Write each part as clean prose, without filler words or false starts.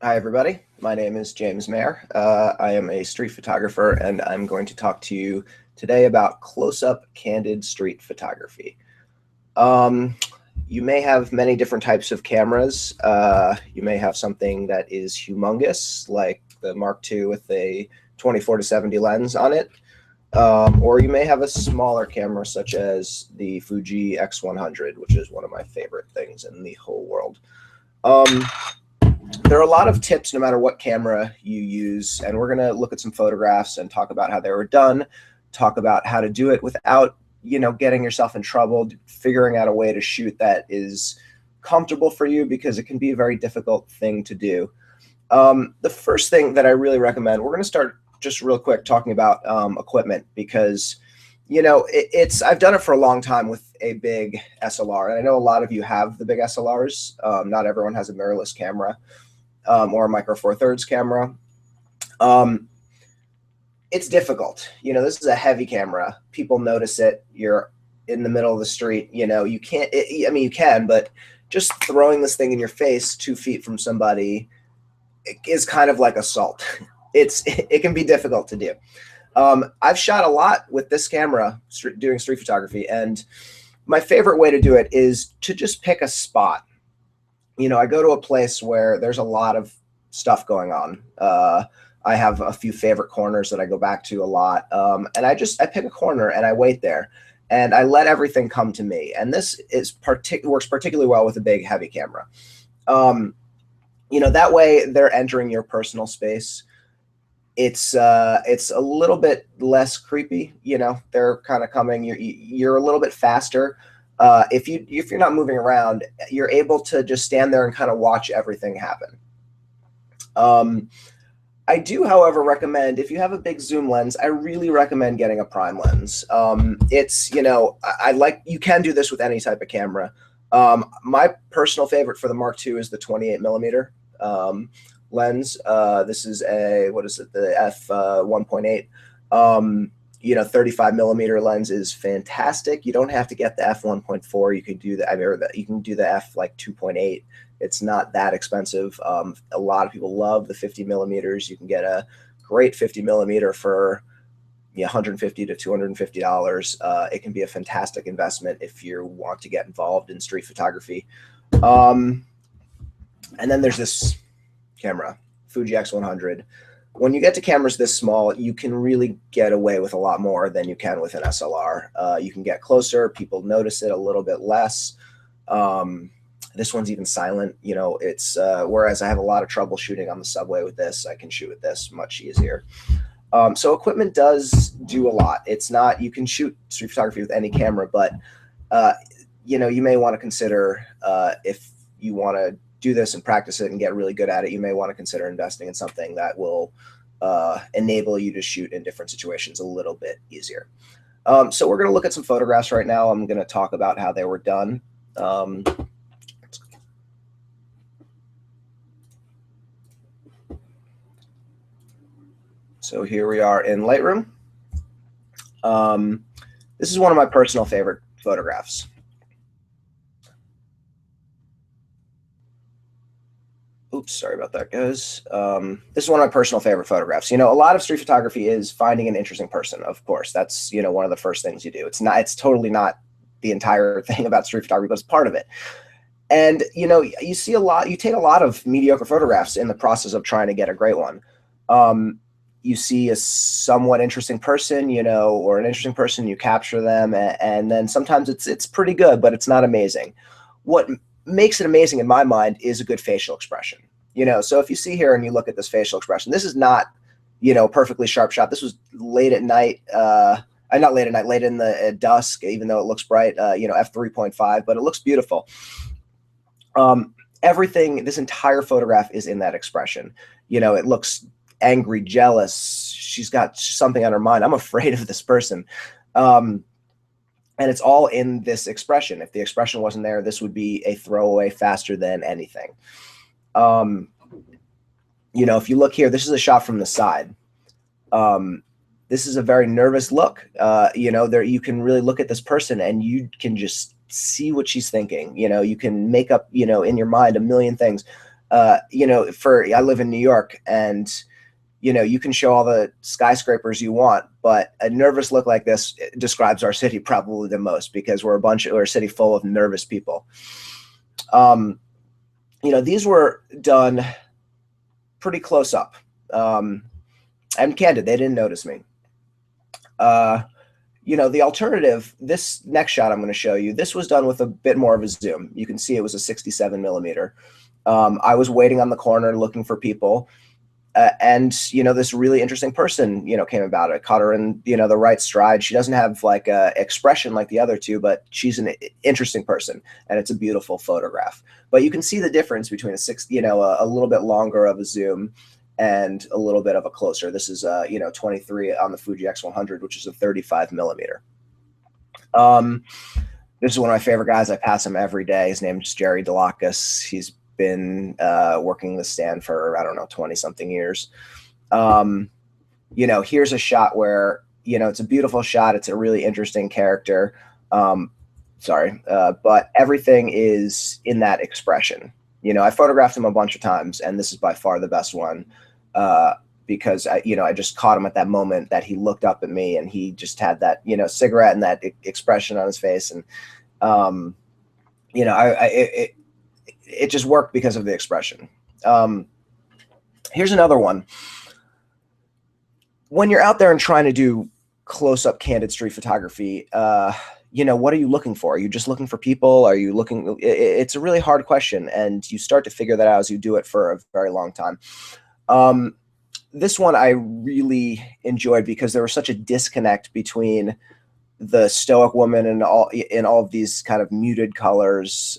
Hi, everybody. My name is James Mayer. I am a street photographer, and I'm going to talk to you today about close-up candid street photography. Um, you may have many different types of cameras. You may have something that is humongous, like the Mark II with a 24 to 70 lens on it. Or you may have a smaller camera, such as the Fuji X100, which is one of my favorite things in the whole world. Um, there are a lot of tips no matter what camera you use, and we're going to look at some photographs and talk about how they were done, talk about how to do it without getting yourself in trouble, figuring out a way to shoot that is comfortable for you, because it can be a very difficult thing to do. The first thing that I really recommend, we're going to start just real quick talking about equipment, because I've done it for a long time with a big SLR, and I know a lot of you have the big SLRs. Not everyone has a mirrorless camera or a micro four thirds camera. It's difficult. This is a heavy camera. People notice it. You're in the middle of the street. You can't. You can, but just throwing this thing in your face 2 feet from somebody is kind of like assault. It can be difficult to do. I've shot a lot with this camera doing street photography, and my favorite way to do it is to just pick a spot. I go to a place where there's a lot of stuff going on. I have a few favorite corners that I go back to a lot, and I pick a corner and I wait there, and I let everything come to me. And this works particularly well with a big, heavy camera. That way they're entering your personal space. It's a little bit less creepy. They're kind of coming. You're a little bit faster. If you're not moving around, you're able to just stand there and kind of watch everything happen. I do, however, recommend, if you have a big zoom lens, I really recommend getting a prime lens. You can do this with any type of camera. My personal favorite for the Mark II is the 28 millimeter lens. This is the f 1.8. 35 millimeter lens is fantastic. You don't have to get the f 1.4. You can do you can do the f like 2.8. It's not that expensive. A lot of people love the 50 millimeters. You can get a great 50 millimeter for $150 to $250. It can be a fantastic investment if you want to get involved in street photography. And then there's this camera, Fuji X100. When you get to cameras this small, you can really get away with a lot more than you can with an SLR. You can get closer. People notice it a little bit less. This one's even silent. Whereas I have a lot of trouble shooting on the subway with this, I can shoot with this much easier. So equipment does do a lot. It's not, you can shoot street photography with any camera, but you may want to consider, if you want to do this and practice it and get really good at it, you may want to consider investing in something that will enable you to shoot in different situations a little bit easier. So we're going to look at some photographs right now. I'm going to talk about how they were done. So here we are in Lightroom. This is one of my personal favorite photographs. Oops, sorry about that, guys. This is one of my personal favorite photographs. A lot of street photography is finding an interesting person. Of course, that's one of the first things you do. It's totally not the entire thing about street photography, but it's part of it. And you see you take a lot of mediocre photographs in the process of trying to get a great one. You see a somewhat interesting person, or an interesting person, you capture them, and then sometimes it's pretty good, but it's not amazing. What makes it amazing in my mind is a good facial expression. So if you see here and you look at this facial expression, this is not, perfectly sharp shot. This was late at night, not late at night, late in the dusk, even though it looks bright, f 3.5, but it looks beautiful. Everything, this entire photograph is in that expression. It looks angry, jealous. She's got something on her mind. I'm afraid of this person. And it's all in this expression. If the expression wasn't there, this would be a throwaway faster than anything. If you look here, this is a shot from the side. This is a very nervous look. You can really look at this person and you can just see what she's thinking. You can make up, in your mind a million things. You know, I live in New York, and you know, you can show all the skyscrapers you want, but a nervous look like this describes our city probably the most, because we're a city full of nervous people. You know, these were done pretty close up, and candid. They didn't notice me. You know, the alternative, this next shot I'm going to show you, this was done with a bit more of a zoom. You can see it was a 67 millimeter. I was waiting on the corner looking for people. And, you know, this really interesting person, you know, came about. I caught her in, you know, the right stride. She doesn't have like a expression like the other two, but she's an interesting person, and it's a beautiful photograph. But you can see the difference between a little bit longer of a zoom and a little bit of a closer. This is, you know, 23 on the Fuji X100, which is a 35 millimeter. This is one of my favorite guys. I pass him every day. His name is Jerry Delacus. He's been working the stand for, I don't know, 20 something years. You know, here's a shot where, you know, it's a beautiful shot. It's a really interesting character. But everything is in that expression. You know, I photographed him a bunch of times, and this is by far the best one, because I just caught him at that moment that he looked up at me, and he just had that, you know, cigarette and that expression on his face. And, you know, it just worked because of the expression. Here's another one. When you're out there and trying to do close-up candid street photography, you know, what are you looking for? Are you just looking for people? Are you looking? It's a really hard question, and you start to figure that out as you do it for a very long time. This one I really enjoyed because there was such a disconnect between the stoic woman and all of these kind of muted colors,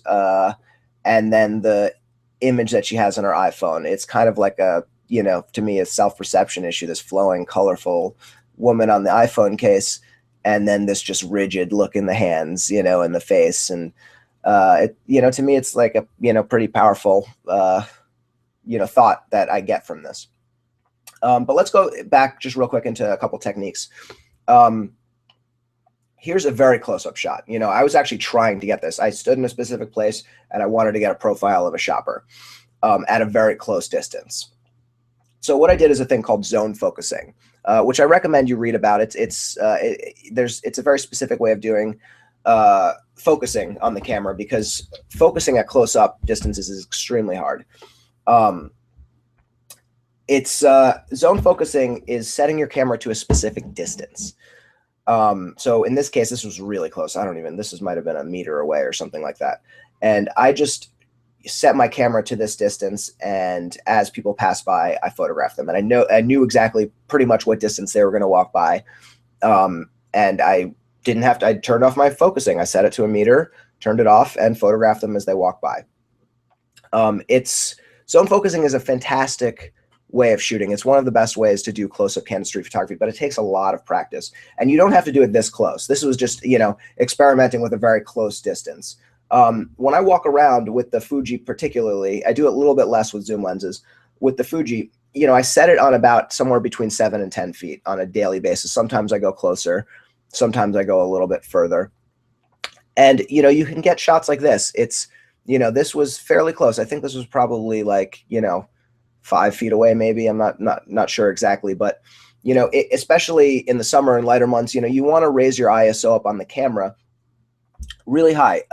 and then the image that she has on her iPhone. It's kind of like a, you know, to me, a self-perception issue, this flowing, colorful woman on the iPhone case, and then this just rigid look in the hands, you know, in the face. And, you know, to me, it's like a, you know, pretty powerful, you know, thought that I get from this. But let's go back just real quick into a couple techniques. Here's a very close-up shot. You know, I was actually trying to get this. I stood in a specific place, and I wanted to get a profile of a shopper at a very close distance. So what I did is a thing called zone focusing, which I recommend you read about. It's a very specific way of doing focusing on the camera, because focusing at close-up distances is extremely hard. Zone focusing is setting your camera to a specific distance. So in this case, this was really close. This might have been a meter away or something like that. And I just set my camera to this distance, and as people pass by, I photographed them. And I knew exactly pretty much what distance they were going to walk by. And I didn't have to, I turned off my focusing. I set it to a meter, turned it off, and photographed them as they walk by. Zone focusing is a fantastic way of shooting. It's one of the best ways to do close-up candid street photography, but it takes a lot of practice, and you don't have to do it this close. This was just, you know, experimenting with a very close distance. When I walk around with the Fuji particularly, I do it a little bit less with zoom lenses. With the Fuji, you know, I set it on about somewhere between 7 and 10 feet on a daily basis. Sometimes I go closer, sometimes I go a little bit further. And, you know, you can get shots like this. It's, you know, this was fairly close. I think this was probably like, you know, 5 feet away, maybe. I'm not sure exactly, but, you know, especially in the summer and lighter months, you know, you want to raise your ISO up on the camera really high,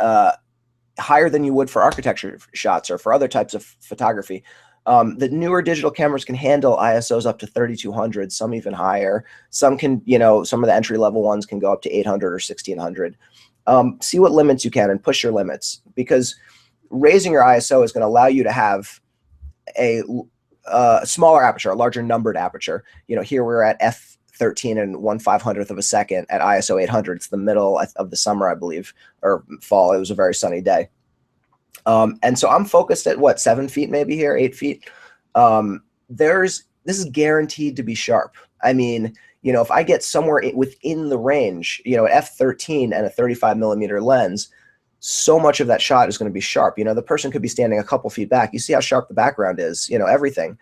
higher than you would for architecture shots or for other types of photography. The newer digital cameras can handle ISOs up to 3200, some even higher. Some can, you know, some of the entry level ones can go up to 800 or 1600. See what limits you can and push your limits, because raising your ISO is going to allow you to have a smaller aperture, a larger numbered aperture. You know, here we're at f13 and 1/500th of a second at ISO 800. It's the middle of the summer, I believe, or fall. It was a very sunny day. And so I'm focused at what, 7 feet maybe here, 8 feet. This is guaranteed to be sharp. I mean, you know, if I get somewhere within the range, you know, at f13 and a 35 millimeter lens, so much of that shot is going to be sharp. You know, the person could be standing a couple feet back. You see how sharp the background is, you know, everything.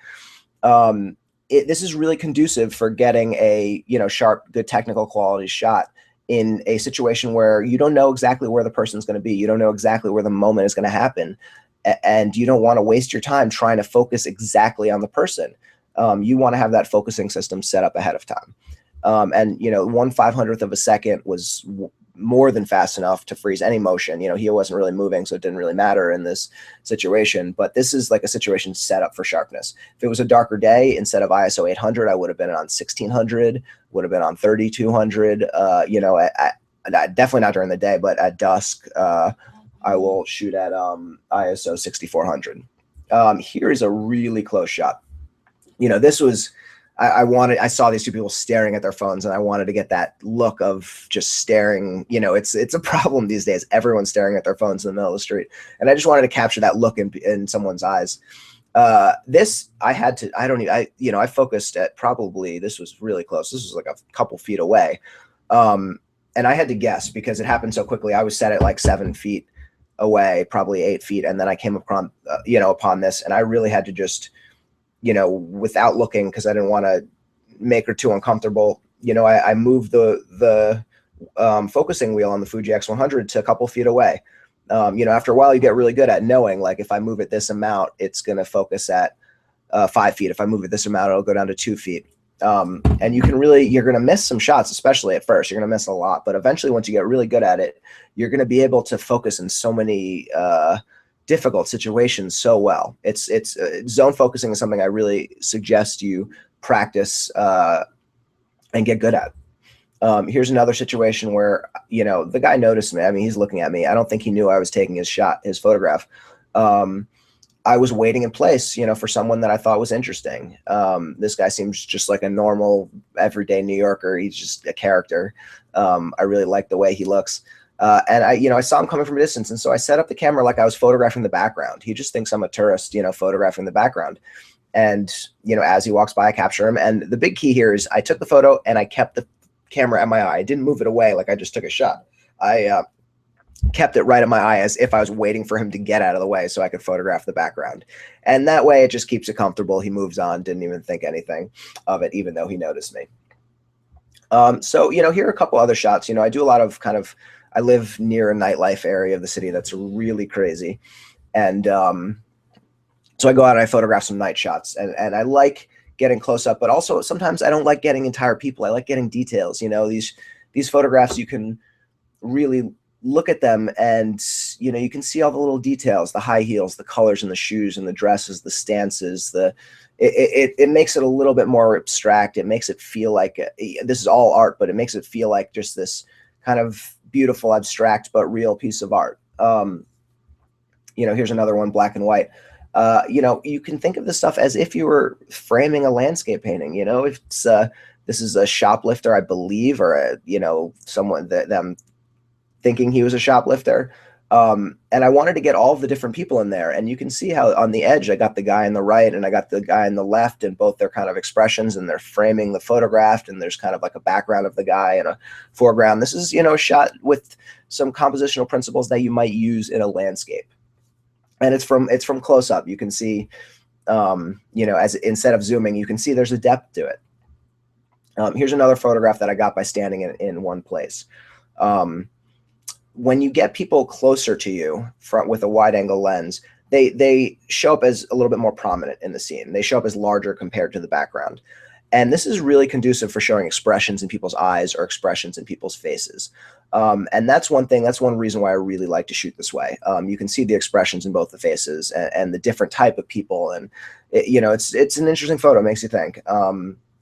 This is really conducive for getting a, you know, sharp, good technical quality shot in a situation where you don't know exactly where the person's going to be. You don't know exactly where the moment is going to happen. and you don't want to waste your time trying to focus exactly on the person. You want to have that focusing system set up ahead of time. And, 1/500th of a second was more than fast enough to freeze any motion. He wasn't really moving, so it didn't really matter in this situation. But this is like a situation set up for sharpness. If it was a darker day, instead of ISO 800, I would have been on 1600, would have been on 3200. Definitely not during the day, but at dusk, I will shoot at ISO 6400. Here is a really close shot. This was. I saw these two people staring at their phones, and I wanted to get that look of just staring. It's a problem these days. Everyone's staring at their phones in the middle of the street. And I just wanted to capture that look in someone's eyes. This, I had to, I focused at probably, this was really close. This was like a couple feet away. And I had to guess because it happened so quickly. I was set at like 7 feet away, probably 8 feet. And then I came upon, upon this, and I really had to just, without looking, because I didn't want to make her too uncomfortable. I moved the focusing wheel on the Fuji X100 to a couple feet away. After a while, you get really good at knowing, like, if I move it this amount, it's going to focus at 5 feet. If I move it this amount, it'll go down to 2 feet. And you're going to miss some shots, especially at first. You're going to miss a lot, but eventually, once you get really good at it, you're going to be able to focus in so many difficult situations so well. It's zone focusing is something I really suggest you practice and get good at. Here's another situation where, the guy noticed me. I mean, he's looking at me. I don't think he knew I was taking his photograph. I was waiting in place, for someone that I thought was interesting. This guy seems just like a normal, everyday New Yorker. He's just a character. I really like the way he looks. And I saw him coming from a distance. And so I set up the camera like I was photographing the background. He just thinks I'm a tourist, photographing the background. And, as he walks by, I capture him. And the big key here is I took the photo and I kept the camera at my eye. I didn't move it away like I just took a shot. I kept it right at my eye as if I was waiting for him to get out of the way so I could photograph the background. And that way it just keeps it comfortable. He moves on, didn't even think anything of it, even though he noticed me. So, here are a couple other shots. I do a lot of I live near a nightlife area of the city that's really crazy. And so I go out and I photograph some night shots, and I like getting close up, but also sometimes I don't like getting entire people. I like getting details. These photographs, you can really look at them and, you can see all the little details, the high heels, the colors in the shoes and the dresses, the stances, it makes it a little bit more abstract. It makes it feel like this is all art, but it makes it feel like just this kind of beautiful, abstract, but real piece of art. Here's another one, black and white. You can think of this stuff as if you were framing a landscape painting. If it's this is a shoplifter, I believe, or someone that them thinking he was a shoplifter. And I wanted to get all of the different people in there. And you can see how on the edge, I got the guy on the right and I got the guy on the left, and both their kind of expressions, and they're framing the photograph, and there's kind of like a background of the guy and a foreground. This is, shot with some compositional principles that you might use in a landscape. And it's from close up. You can see, as instead of zooming, you can see there's a depth to it. Here's another photograph that I got by standing in one place. When you get people closer to you with a wide angle lens, they show up as a little bit more prominent in the scene. They show up as larger compared to the background. And this is really conducive for showing expressions in people's eyes or expressions in people's faces. And that's one reason why I really like to shoot this way. You can see the expressions in both the faces and the different type of people. And, it's an interesting photo. It makes you think.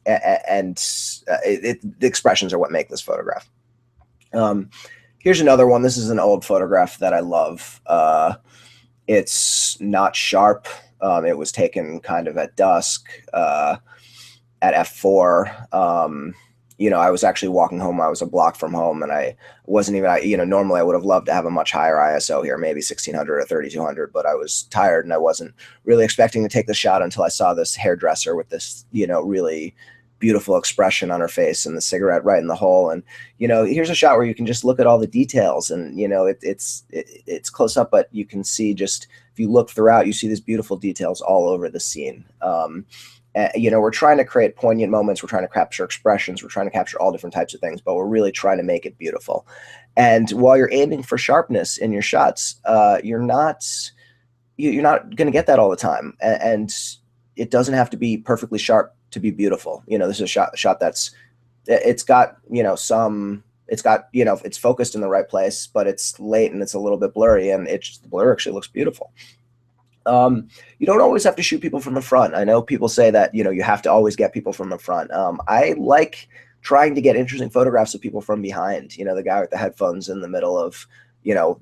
The expressions are what make this photograph. Here's another one. This is an old photograph that I love. It's not sharp. It was taken kind of at dusk at f4. I was actually walking home. I was a block from home, and I wasn't even, normally I would have loved to have a much higher ISO here, maybe 1600 or 3200, but I was tired and I wasn't really expecting to take the shot until I saw this hairdresser with this, really beautiful expression on her face and the cigarette right in the hole. And, here's a shot where you can just look at all the details, and, it's close up, but you can see just, if you look throughout, you see these beautiful details all over the scene. We're trying to create poignant moments. We're trying to capture expressions. We're trying to capture all different types of things, but we're really trying to make it beautiful. And while you're aiming for sharpness in your shots, you're not you're not going to get that all the time, and it doesn't have to be perfectly sharp to be beautiful. This is a shot that's, it's got, it's got, it's focused in the right place, but it's late and it's a little bit blurry, and the blur actually looks beautiful. You don't always have to shoot people from the front. I know people say that, you have to always get people from the front. I like trying to get interesting photographs of people from behind, the guy with the headphones in the middle of,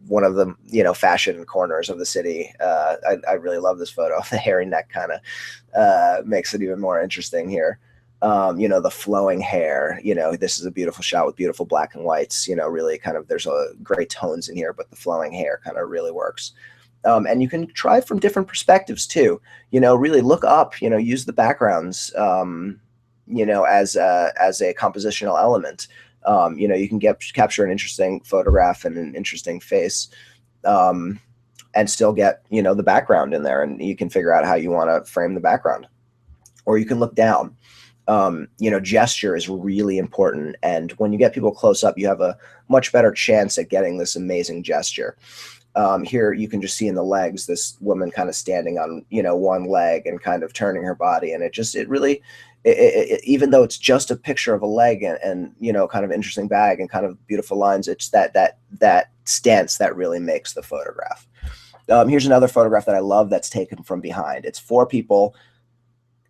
one of the, fashion corners of the city. I really love this photo. The hairy neck kind of makes it even more interesting here. The flowing hair, this is a beautiful shot with beautiful black and whites, really kind of, there's a great tones in here, but the flowing hair kind of really works. And you can try from different perspectives too, really look up, use the backgrounds, as a compositional element. You can capture an interesting photograph and an interesting face, and still get, the background in there, and you can figure out how you want to frame the background. Or you can look down. Gesture is really important. And when you get people close up, you have a much better chance at getting this amazing gesture. Here you can just see in the legs, this woman kind of standing on, one leg and kind of turning her body. And it really, even though it's just a picture of a leg and kind of interesting bag and kind of beautiful lines, it's that stance that really makes the photograph. Here's another photograph that I love that's taken from behind. It's 4 people,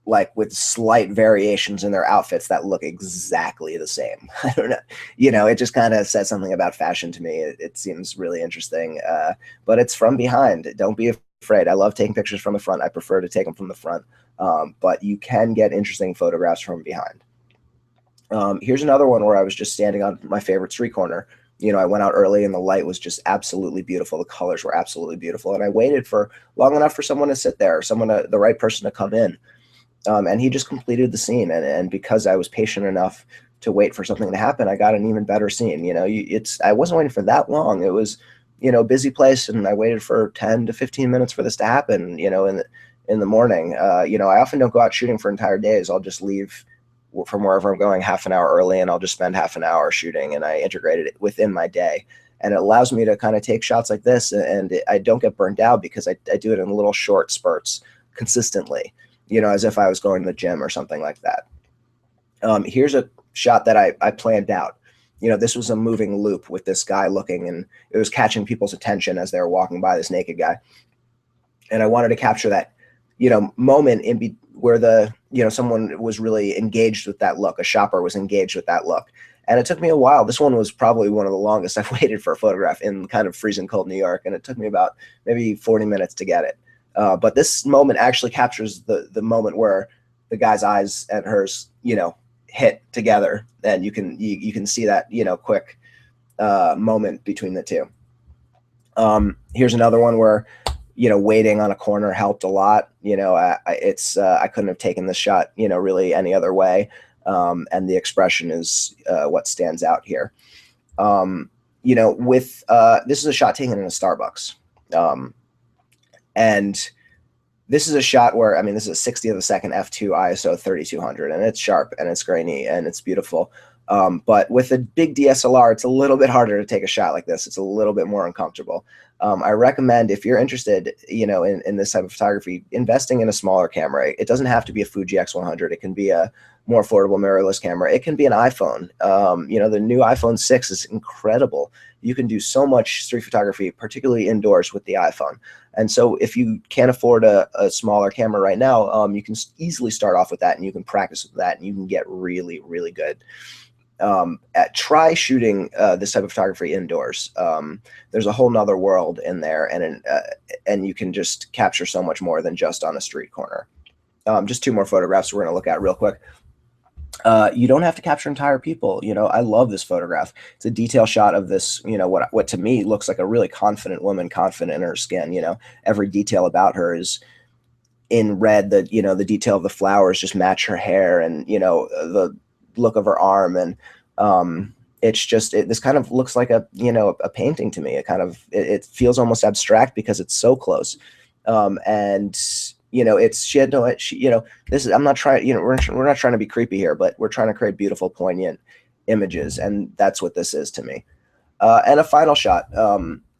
like with slight variations in their outfits that look exactly the same. I don't know, it just kind of says something about fashion to me. It seems really interesting, but it's from behind. Don't be afraid. I love taking pictures from the front. I prefer to take them from the front, but you can get interesting photographs from behind. Here's another one where I was just standing on my favorite street corner. I went out early and the light was just absolutely beautiful. The colors were absolutely beautiful. And I waited for long enough for someone to sit there, the right person to come in. And he just completed the scene. And because I was patient enough to wait for something to happen, I got an even better scene. I wasn't waiting for that long. It was, a busy place, and I waited for 10 to 15 minutes for this to happen, in the morning. I often don't go out shooting for entire days. I'll just leave from wherever I'm going half an hour early, and I'll just spend half an hour shooting, and I integrated it within my day. And it allows me to kind of take shots like this, and I don't get burnt out because I do it in little short spurts consistently. As if I was going to the gym or something like that. Here's a shot that I planned out. This was a moving loop with this guy looking, and it was catching people's attention as they were walking by, this naked guy. And I wanted to capture that, moment where someone was really engaged with that look. A shopper was engaged with that look. And it took me a while. This one was probably one of the longest I've waited for a photograph in kind of freezing cold New York. And it took me about maybe 40 minutes to get it. But this moment actually captures the moment where the guy's eyes and hers, hit together, and you can see that, quick moment between the two. Here's another one where, waiting on a corner helped a lot. I couldn't have taken this shot, really any other way. And the expression is what stands out here. This is a shot taken in a Starbucks. And this is a shot where, this is a 60 of a second f2 ISO 3200, and it's sharp and it's grainy and it's beautiful. But with a big DSLR, it's a little bit harder to take a shot like this. It's a little bit more uncomfortable. I recommend, if you're interested, in this type of photography, investing in a smaller camera. It doesn't have to be a Fuji X100. It can be a more affordable mirrorless camera. It can be an iPhone. The new iPhone 6 is incredible. You can do so much street photography, particularly indoors, with the iPhone. And so if you can't afford a smaller camera right now, you can easily start off with that, and you can practice with that, and you can get really, really good. Try shooting this type of photography indoors. There's a whole nother world in there, and you can just capture so much more than just on a street corner. Just 2 more photographs we're going to look at real quick. You don't have to capture entire people. I love this photograph. It's a detail shot of this, what to me looks like a really confident woman, confident in her skin. Every detail about her is in red. The detail of the flowers just match her hair, and, the look of her arm. And it's just, this kind of looks like a painting to me. It feels almost abstract because it's so close. And this is, I'm not trying, we're not trying to be creepy here, but we're trying to create beautiful, poignant images. And that's what this is to me. And a final shot.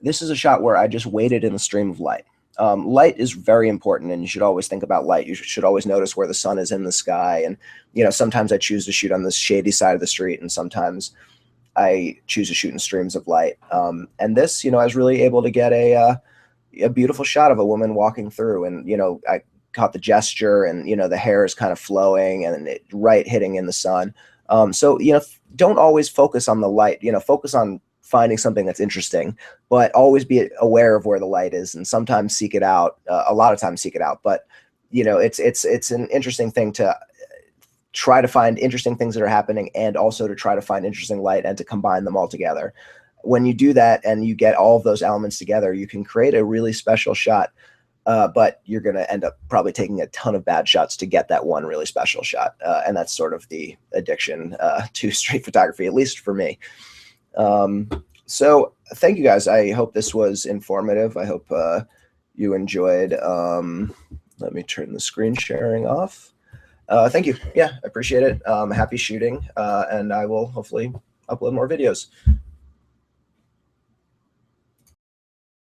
This is a shot where I just waited in the stream of light. Light is very important, and you should always think about light. You should always notice where the sun is in the sky. And, sometimes I choose to shoot on the shady side of the street, and sometimes I choose to shoot in streams of light. And this, I was really able to get a beautiful shot of a woman walking through, and, I caught the gesture, and, the hair is kind of flowing and it right hitting in the sun. So, don't always focus on the light, focus on finding something that's interesting, but always be aware of where the light is, and sometimes seek it out. A lot of times seek it out, but it's an interesting thing to try to find interesting things that are happening, and also to try to find interesting light and to combine them all together. When you do that and you get all of those elements together, you can create a really special shot. But you're going to end up probably taking a ton of bad shots to get that one really special shot. And that's sort of the addiction to street photography, at least for me. So thank you guys. I hope this was informative. I hope you enjoyed. Let me turn the screen sharing off. Thank you. Yeah, I appreciate it. Happy shooting. And I will hopefully upload more videos.